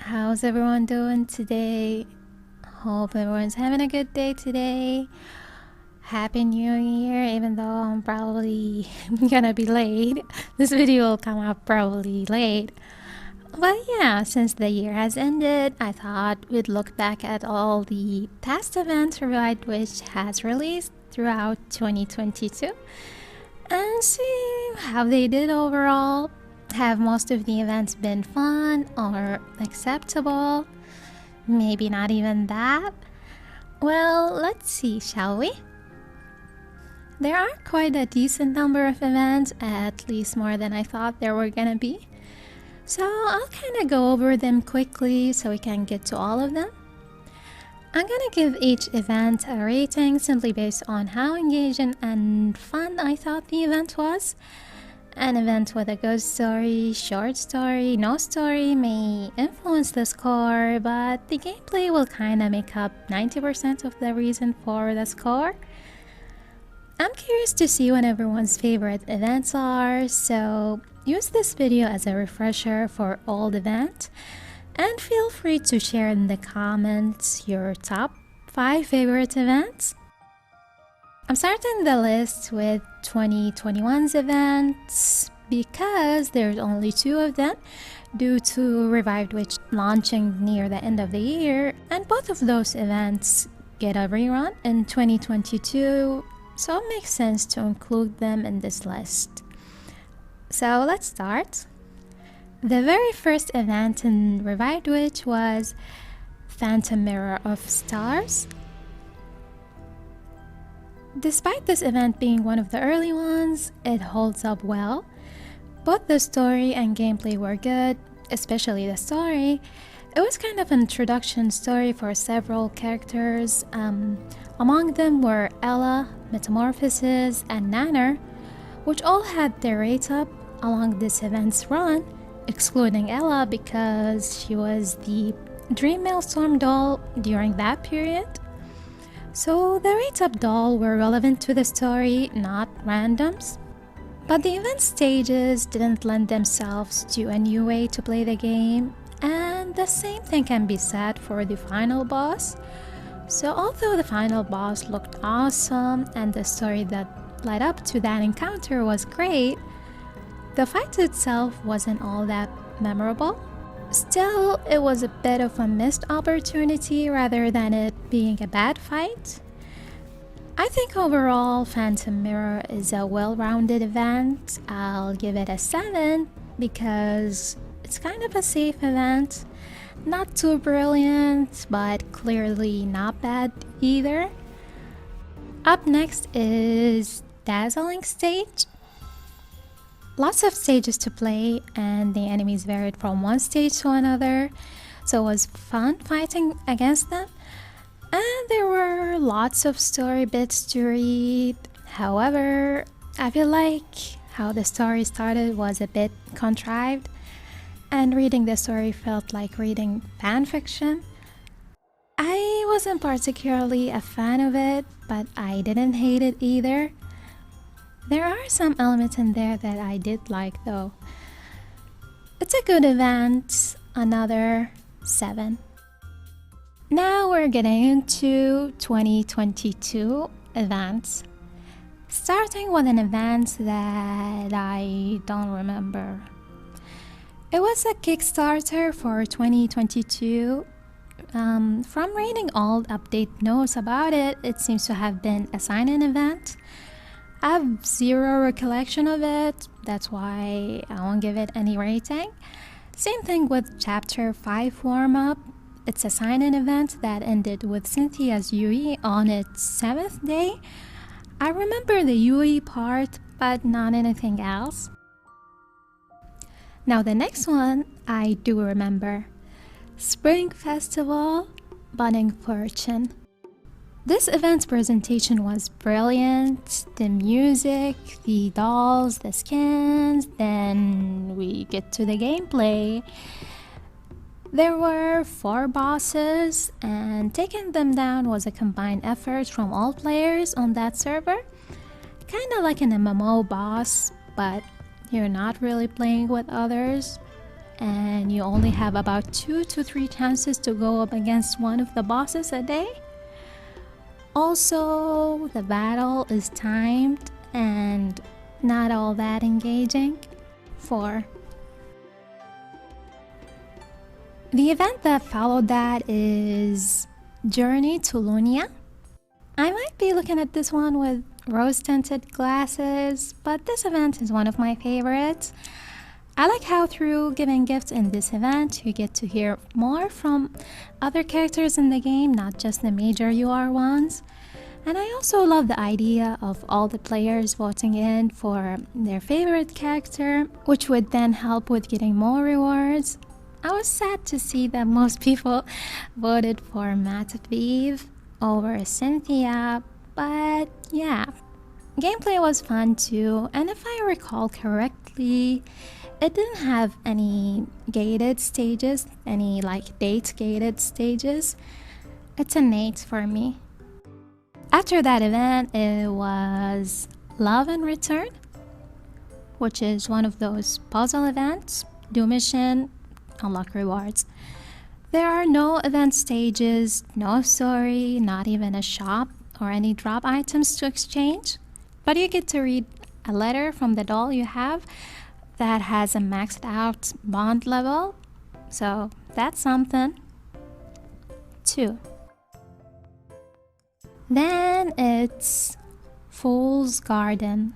How's everyone doing today? Hope everyone's having a good day today. Happy New Year, even though I'm probably gonna be late. This video will come out probably late. But yeah, since the year has ended, I thought we'd look back at all the past events Revive which has released throughout 2022 and see how they did overall. Have most of the events been fun or acceptable? Maybe not even that? Well, let's see, shall we? There are quite a decent number of events, at least more than I thought there were gonna be. So I'll kinda go over them quickly so we can get to all of them. I'm gonna give each event a rating simply based on how engaging and fun I thought the event was. An event with a good story, short story, no story may influence the score, but the gameplay will kinda make up 90% of the reason for the score. I'm curious to see what everyone's favorite events are, so use this video as a refresher for old events, and feel free to share in the comments your top 5 favorite events. I'm starting the list with 2021's events because there's only 2 of them due to Revived Witch launching near the end of the year, and both of those events get a rerun in 2022, so it makes sense to include them in this list. So let's start. The very first event in Revived Witch was Phantom Mirror of Stars. Despite this event being one of the early ones, it holds up well. Both the story and gameplay were good, especially the story. It was kind of an introduction story for several characters. Among them were Ella, Metamorphosis, and Nanner, which all had their rates up along this event's run, excluding Ella because she was the Dream Maelstrom doll during that period. So the rates up doll were relevant to the story, not randoms. But the event stages didn't lend themselves to a new way to play the game, and the same thing can be said for the final boss. So although the final boss looked awesome and the story that led up to that encounter was great, the fight itself wasn't all that memorable. Still, it was a bit of a missed opportunity rather than it being a bad fight. I think overall Phantom Mirror is a well-rounded event. I'll give it a 7 because it's kind of a safe event. Not too brilliant, but clearly not bad either. Up next is Dazzling Stage. Lots of stages to play, and the enemies varied from one stage to another, so it was fun fighting against them. And there were lots of story bits to read. However, I feel like how the story started was a bit contrived, and reading the story felt like reading fanfiction. I wasn't particularly a fan of it, but I didn't hate it either. There are some elements in there that I did like though. It's a good event, another 7. Now we're getting into 2022 events. Starting with an event that I don't remember. It was a Kickstarter for 2022. From reading old update notes about it, it seems to have been a sign-in event. I have zero recollection of it, that's why I won't give it any rating. Same thing with Chapter 5 warm-up. It's a sign-in event that ended with Cynthia's UE on its 7th day. I remember the UE part, but not anything else. Now the next one, I do remember. Spring Festival, Budding Fortune. This event's presentation was brilliant. The music, the dolls, the skins, then we get to the gameplay. There were 4 bosses, and taking them down was a combined effort from all players on that server. Kinda like an MMO boss, but you're not really playing with others. and you only have about 2 to 3 chances to go up against one of the bosses a day. Also, the battle is timed and not all that engaging. 4. The event that followed that is Journey to Lunia. I might be looking at this one with rose-tinted glasses, but this event is one of my favorites. I like how through giving gifts in this event, you get to hear more from other characters in the game, not just the major UR ones. And I also love the idea of all the players voting in for their favorite character, which would then help with getting more rewards. I was sad to see that most people voted for Matt over Cynthia, but yeah. Gameplay was fun too, and if I recall correctly, it didn't have any gated stages, any like date gated stages. It's an 8 for me. After that event, it was Love and Return, which is one of those puzzle events. Do mission, unlock rewards. There are no event stages, no story, not even a shop or any drop items to exchange. But you get to read a letter from the doll you have that has a maxed out bond level. So that's something. 2. Then it's Fool's Garden.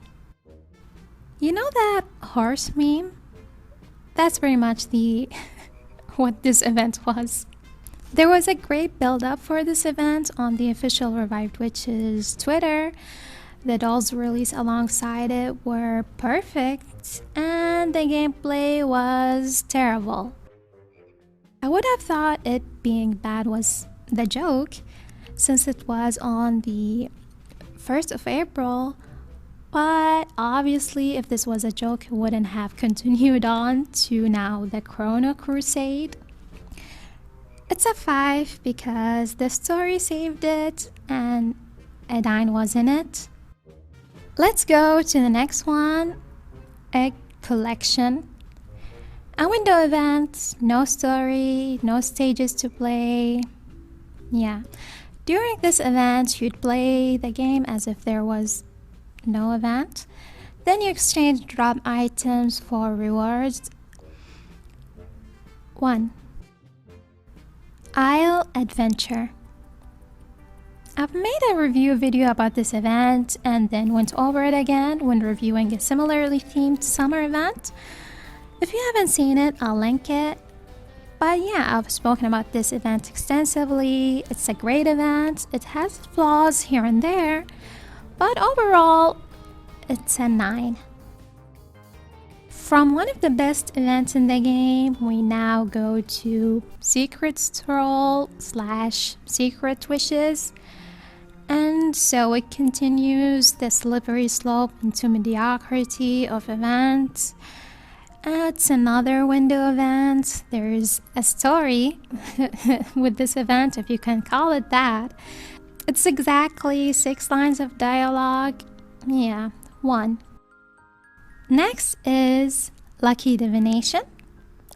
You know that horse meme? That's pretty much what this event was. There was a great build-up for this event on the official Revived Witches Twitter. The dolls released alongside it were perfect, and the gameplay was terrible. I would have thought it being bad was the joke, since it was on the 1st of April, but obviously if this was a joke, it wouldn't have continued on to now the Chrono Crusade. It's a 5 because the story saved it and Edine was in it. Let's go to the next one, Egg Collection. A window event, no story, no stages to play. Yeah. During this event, you'd play the game as if there was no event. Then you exchange drop items for rewards. 1. Isle Adventure. I've made a review video about this event and then went over it again when reviewing a similarly themed summer event. If you haven't seen it, I'll link it. But yeah, I've spoken about this event extensively. It's a great event. It has flaws here and there, but overall, it's a 9. From one of the best events in the game, we now go to Secret Stroll / Secret Wishes. And so it continues the slippery slope into mediocrity of events. It's another window event. There's a story with this event, if you can call it that. It's exactly 6 lines of dialogue. Yeah, 1. Next is Lucky Divination.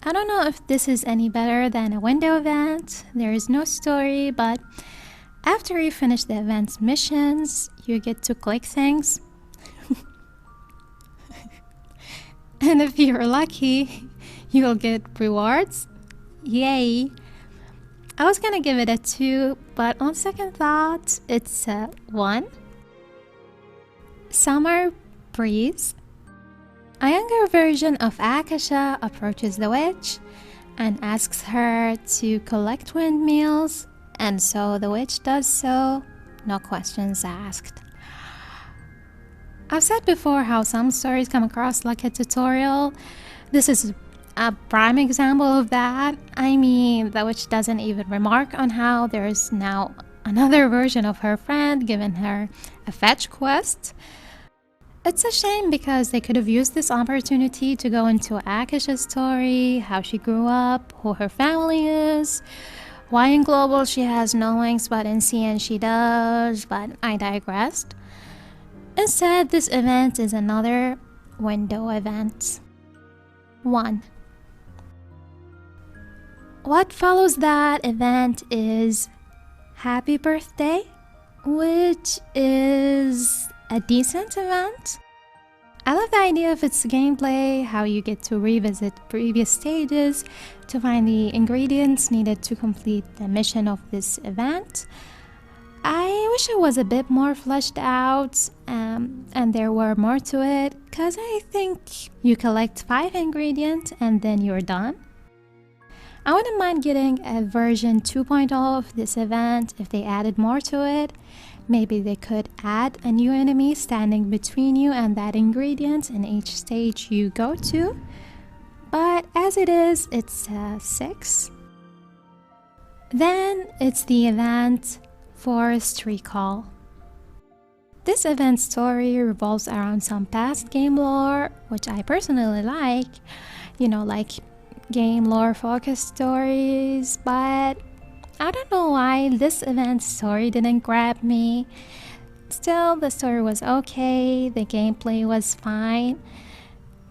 I don't know if this is any better than a window event. There is no story, but after you finish the event's missions, you get to click things. And if you're lucky, you'll get rewards. Yay! I was gonna give it a 2, but on second thought, it's a 1. Summer Breeze. A younger version of Akasha approaches the witch and asks her to collect windmills, and so the witch does so, no questions asked. I've said before how some stories come across like a tutorial. This is a prime example of that. I mean, the witch doesn't even remark on how there's now another version of her friend giving her a fetch quest. It's a shame because they could have used this opportunity to go into Akasha's story, how she grew up, who her family is, why in Global she has no wings but in CN she does, but I digressed. Instead, this event is another window event. 1. What follows that event is Happy Birthday, which is a decent event. I love the idea of its gameplay, how you get to revisit previous stages to find the ingredients needed to complete the mission of this event. I wish it was a bit more fleshed out and there were more to it, because I think you collect 5 ingredients and then you're done. I wouldn't mind getting a version 2.0 of this event if they added more to it. Maybe they could add a new enemy standing between you and that ingredient in each stage you go to. But as it is, it's 6. Then it's the event Forest Recall. This event story revolves around some past game lore, which I personally like, like game lore focused stories, but I don't know why this event story didn't grab me. Still, the story was okay, the gameplay was fine.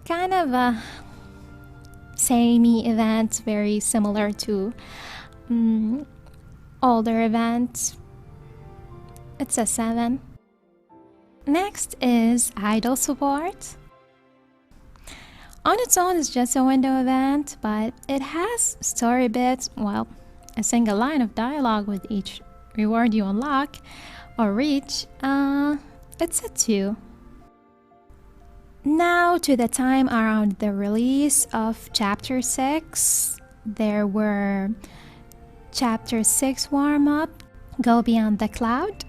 Kind of a samey event, very similar to older events. It's a 7. Next is Idle Support. On its own, it's just a window event, but it has story bits, a single line of dialogue with each reward you unlock or reach. It's a 2. Now to the time around the release of Chapter 6. There were Chapter 6 warm-up, Go Beyond the Cloud,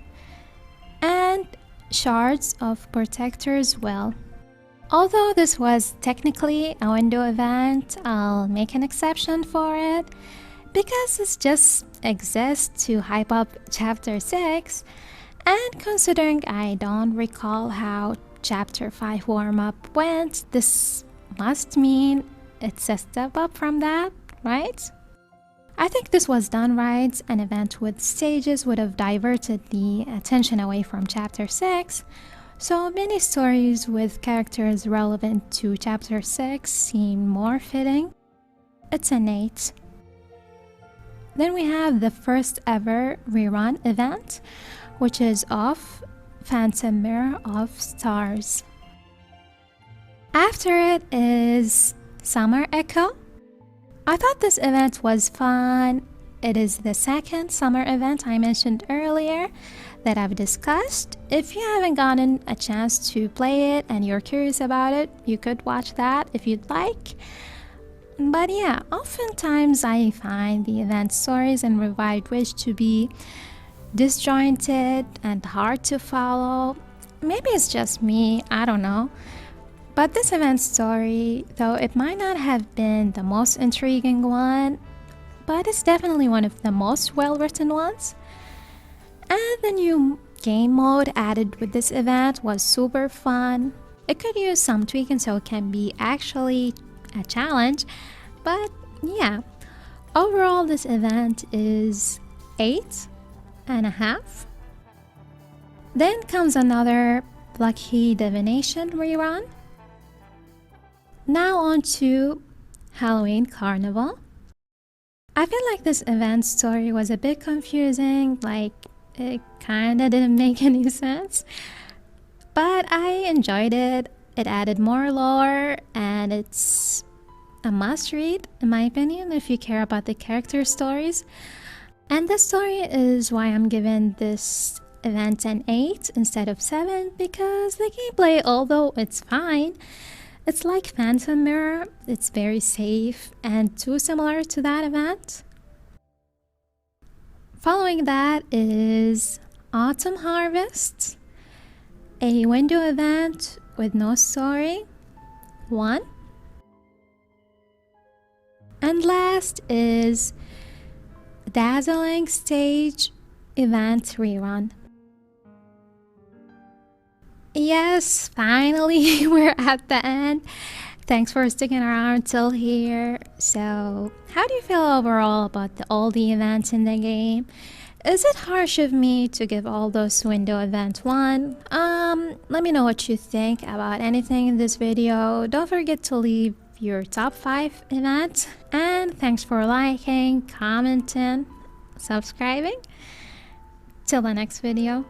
and Shards of Protector's Will. Although this was technically a window event, I'll make an exception for it because it just exists to hype up Chapter 6, and considering I don't recall how Chapter 5 warm-up went, this must mean it's a step up from that, right? I think this was done right. An event with stages would have diverted the attention away from Chapter 6, so many stories with characters relevant to Chapter 6 seem more fitting. It's an 8. Then we have the first ever rerun event, which is of Phantom Mirror of Stars. After it is Summer Echo. I thought this event was fun. It is the second summer event I mentioned earlier that I've discussed. If you haven't gotten a chance to play it and you're curious about it, you could watch that if you'd like. But yeah, oftentimes I find the event stories in Revived Wish to be disjointed and hard to follow. Maybe it's just me, I don't know. But this event story, though it might not have been the most intriguing one, but it's definitely one of the most well-written ones. And the new game mode added with this event was super fun. It could use some tweaking so it can be actually a challenge, but yeah. Overall, this event is 8.5. Then comes another Lucky Divination rerun. Now on to Halloween Carnival. I feel like this event story was a bit confusing, like it kinda didn't make any sense. But I enjoyed it. It added more lore and it's a must read in my opinion if you care about the character stories. And the story is why I'm giving this event an 8 instead of 7, because the gameplay, although it's fine, it's like Phantom Mirror. It's very safe and too similar to that event. Following that is Autumn Harvest, a window event with no story, 1. And last is Dazzling Stage event rerun. Yes, finally we're at the end. Thanks for sticking around till here. So, how do you feel overall about all the events in the game? Is it harsh of me to give all those window event 1? Let me know what you think about anything in this video. Don't forget to leave your top 5 events. And thanks for liking, commenting, subscribing. Till the next video.